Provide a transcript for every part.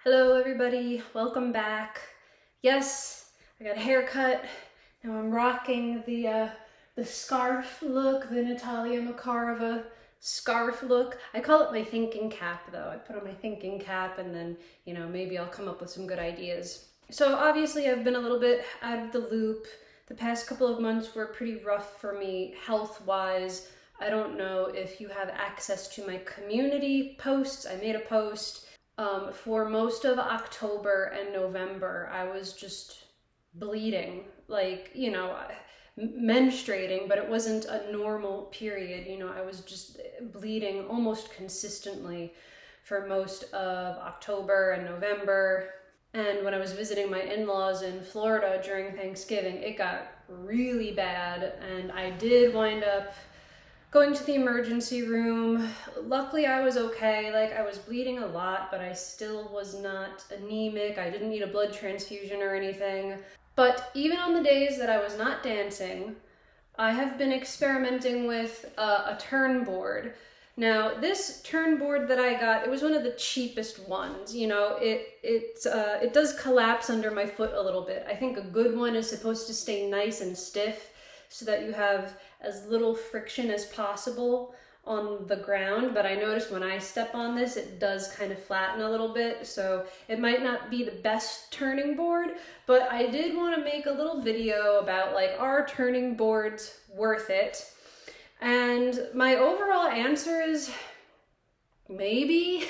Hello everybody, welcome back. Yes, I got a haircut. Now I'm rocking the scarf look, the Natalia Makarova scarf look. I call it my thinking cap though. I put on my thinking cap and then, maybe I'll come up with some good ideas. So obviously I've been a little bit out of the loop. The past couple of months were pretty rough for me health-wise. I don't know if you have access to my community posts. I made a post for most of October and November. I was just bleeding, menstruating, but it wasn't a normal period. I was just bleeding almost consistently for most of October and November. And when I was visiting my in-laws in Florida during Thanksgiving, it got really bad, and I did wind up going to the emergency room. Luckily, I was okay. I was bleeding a lot, but I still was not anemic. I didn't need a blood transfusion or anything. But even on the days that I was not dancing, I have been experimenting with a turn board. Now, this turn board that I got, it was one of the cheapest ones. It does collapse under my foot a little bit. I think a good one is supposed to stay nice and stiff so that you have as little friction as possible on the ground, but I noticed when I step on this, it does kind of flatten a little bit, so it might not be the best turning board, but I did want to make a little video about are turning boards worth it? And my overall answer is maybe.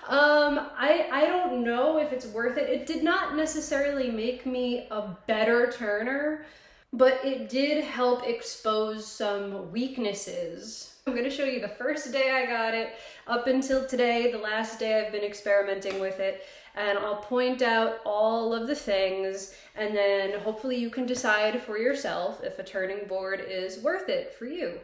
I don't know if it's worth it. It did not necessarily make me a better turner, but it did help expose some weaknesses. I'm going to show you the first day I got it up until today, the last day I've been experimenting with it, and I'll point out all of the things, and then hopefully you can decide for yourself if a turning board is worth it for you.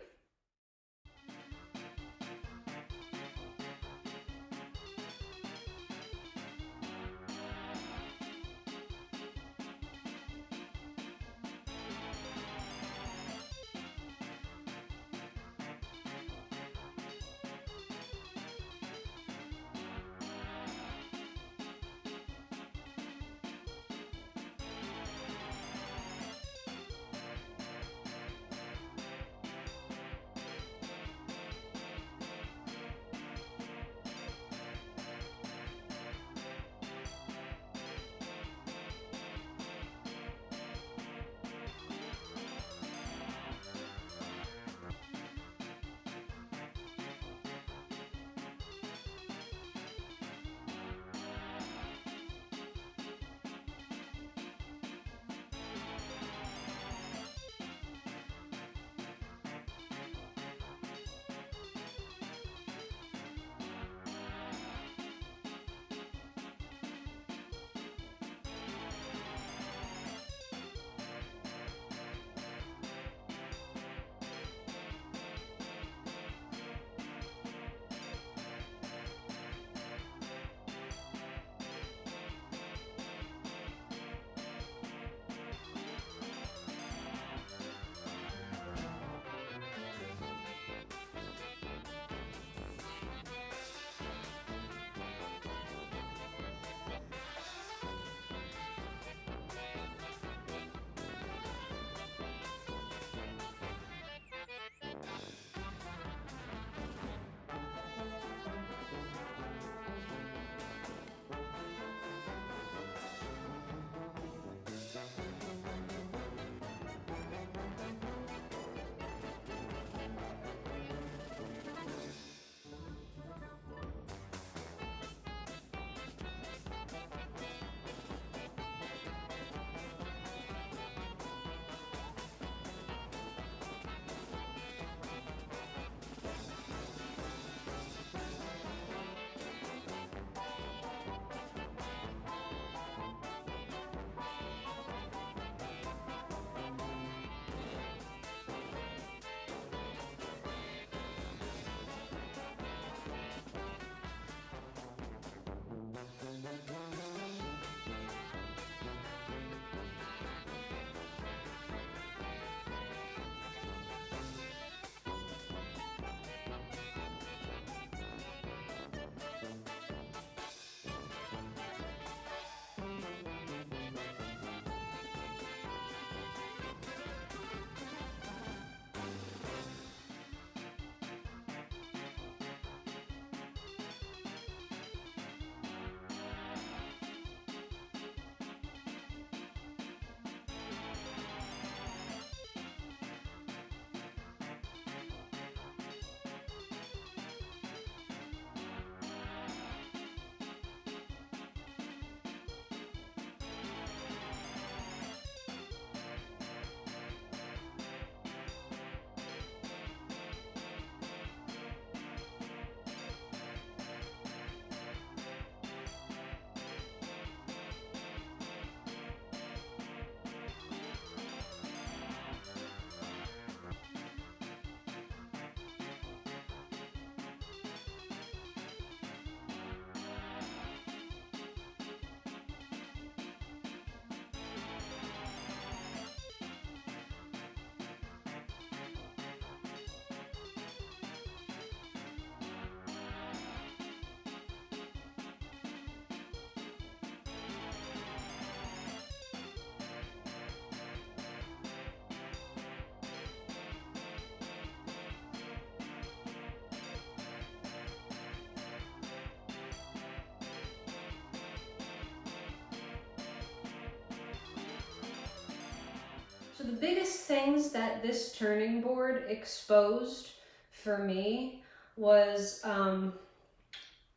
the biggest things that this turning board exposed for me was,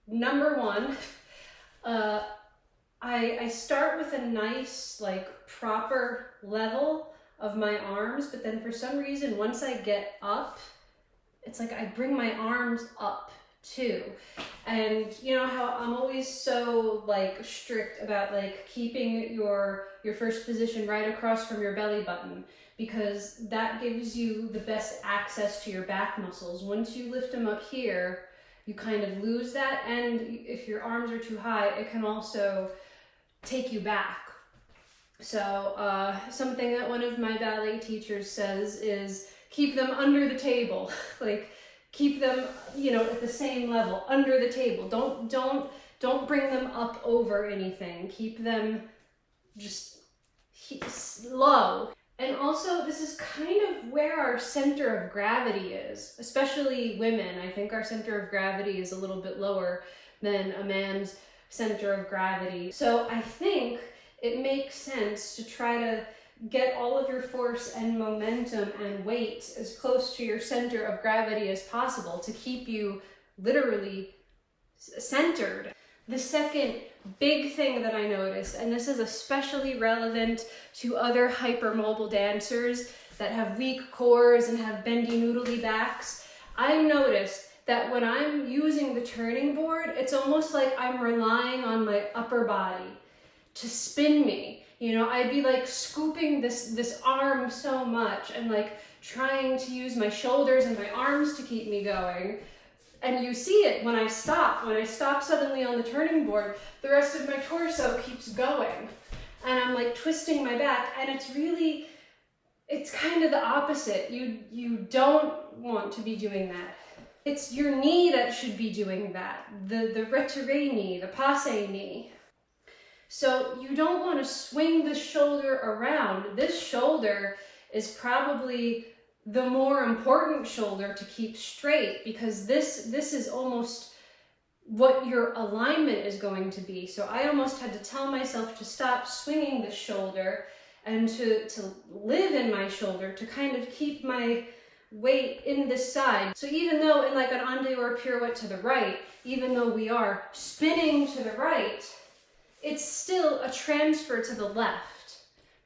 number one, I start with a nice, like, proper level of my arms, but then for some reason, once I get up, it's like I bring my arms up too. And you know how I'm always so like strict about like keeping your first position right across from your belly button, because that gives you the best access to your back muscles. Once you lift them up here, you kind of lose that, and if your arms are too high, it can also take you back. So something that one of my ballet teachers says is keep them under the table. Like keep them, you know, at the same level, under the table. Don't bring them up over anything. Keep them just low. And also, this is kind of where our center of gravity is, especially women. I think our center of gravity is a little bit lower than a man's center of gravity. So I think it makes sense to try to get all of your force and momentum and weight as close to your center of gravity as possible to keep you literally centered. The second big thing that I noticed, and this is especially relevant to other hypermobile dancers that have weak cores and have bendy noodly backs, I noticed that when I'm using the turning board, it's almost like I'm relying on my upper body to spin me. You know, I'd be like scooping this arm so much and like trying to use my shoulders and my arms to keep me going. And you see it when I stop. When I stop suddenly on the turning board, the rest of my torso keeps going. And I'm like twisting my back, and it's kind of the opposite. You don't want to be doing that. It's your knee that should be doing that. The retiré knee, the passe knee. So you don't want to swing the shoulder around. This shoulder is probably the more important shoulder to keep straight, because this is almost what your alignment is going to be. So I almost had to tell myself to stop swinging the shoulder and to live in my shoulder, to kind of keep my weight in this side. So even though in like an undé or a pirouette to the right, even though we are spinning to the right, it's still a transfer to the left.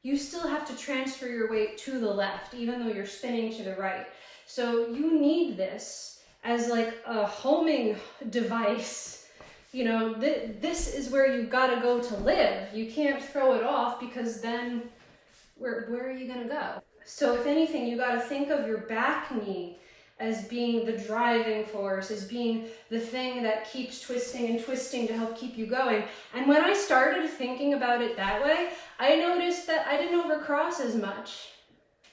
You still have to transfer your weight to the left, even though you're spinning to the right. So you need this as like a homing device. You know, this is where you gotta go to live. You can't throw it off, because then where are you gonna go? So if anything, you gotta think of your back knee as being the driving force, as being the thing that keeps twisting and twisting to help keep you going. And when I started thinking about it that way, I noticed that I didn't overcross as much.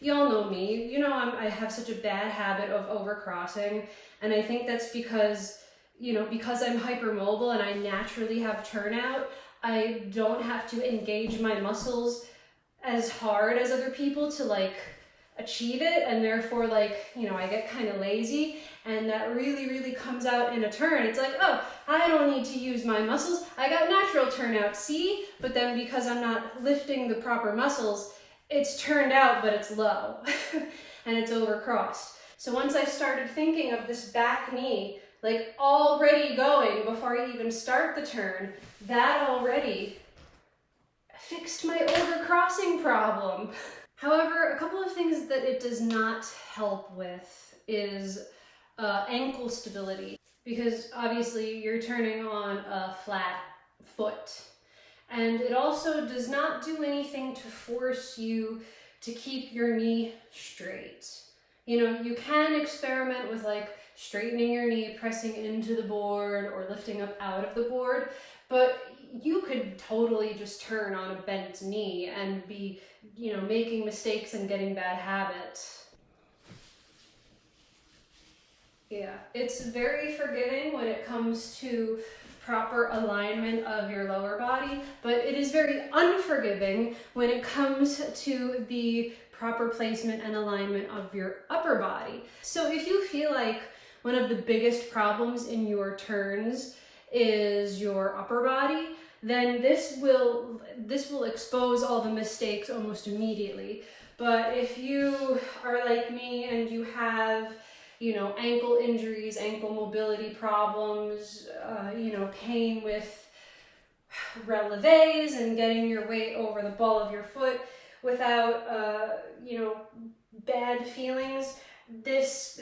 Y'all know me, you know I have such a bad habit of overcrossing, and I think that's because, you know, because I'm hypermobile and I naturally have turnout, I don't have to engage my muscles as hard as other people to like achieve it, and therefore, like, you know, I get kind of lazy, and that really comes out in a turn. It's like, oh, I don't need to use my muscles, I got natural turnout, see? But then because I'm not lifting the proper muscles, it's turned out, but it's low and it's overcrossed. So once I started thinking of this back knee like already going before I even start the turn, that already fixed my overcrossing problem. However, a couple of things that it does not help with is ankle stability, because obviously you're turning on a flat foot. And it also does not do anything to force you to keep your knee straight. You know, you can experiment with like straightening your knee, pressing into the board, or lifting up out of the board, but you could totally just turn on a bent knee and be, you know, making mistakes and getting bad habits. Yeah, it's very forgiving when it comes to proper alignment of your lower body, but it is very unforgiving when it comes to the proper placement and alignment of your upper body. So if you feel like one of the biggest problems in your turns is your upper body, then this will expose all the mistakes almost immediately. But if you are like me and you have, you know, ankle injuries, ankle mobility problems, you know, pain with releves and getting your weight over the ball of your foot without, you know, bad feelings, this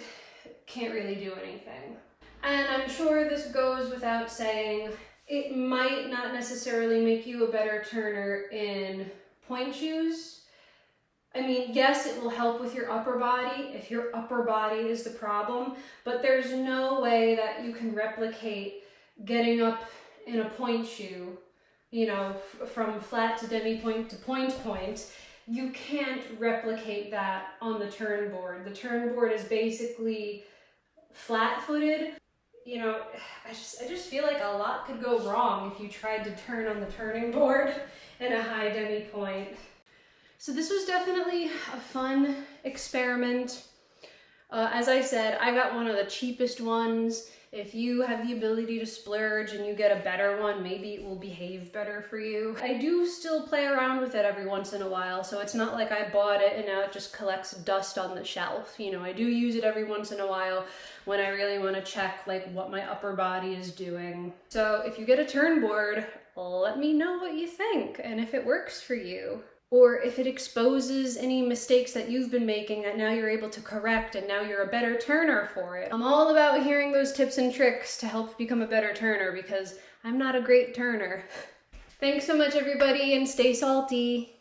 can't really do anything. And I'm sure this goes without saying, it might not necessarily make you a better turner in point shoes. I mean, yes, it will help with your upper body if your upper body is the problem, but there's no way that you can replicate getting up in a point shoe, you know, from flat to demi-point to point. You can't replicate that on the turn board. The turn board is basically flat-footed. You know, I just feel like a lot could go wrong if you tried to turn on the turning board in a high demi-point. So this was definitely a fun experiment. As I said, I got one of the cheapest ones. If you have the ability to splurge and you get a better one, maybe it will behave better for you. I do still play around with it every once in a while, so it's not like I bought it and now it just collects dust on the shelf. You know, I do use it every once in a while when I really want to check like what my upper body is doing. So if you get a turn board, let me know what you think and if it works for you. Or if it exposes any mistakes that you've been making that now you're able to correct and now you're a better turner for it. I'm all about hearing those tips and tricks to help become a better turner because I'm not a great turner. Thanks so much everybody and stay salty.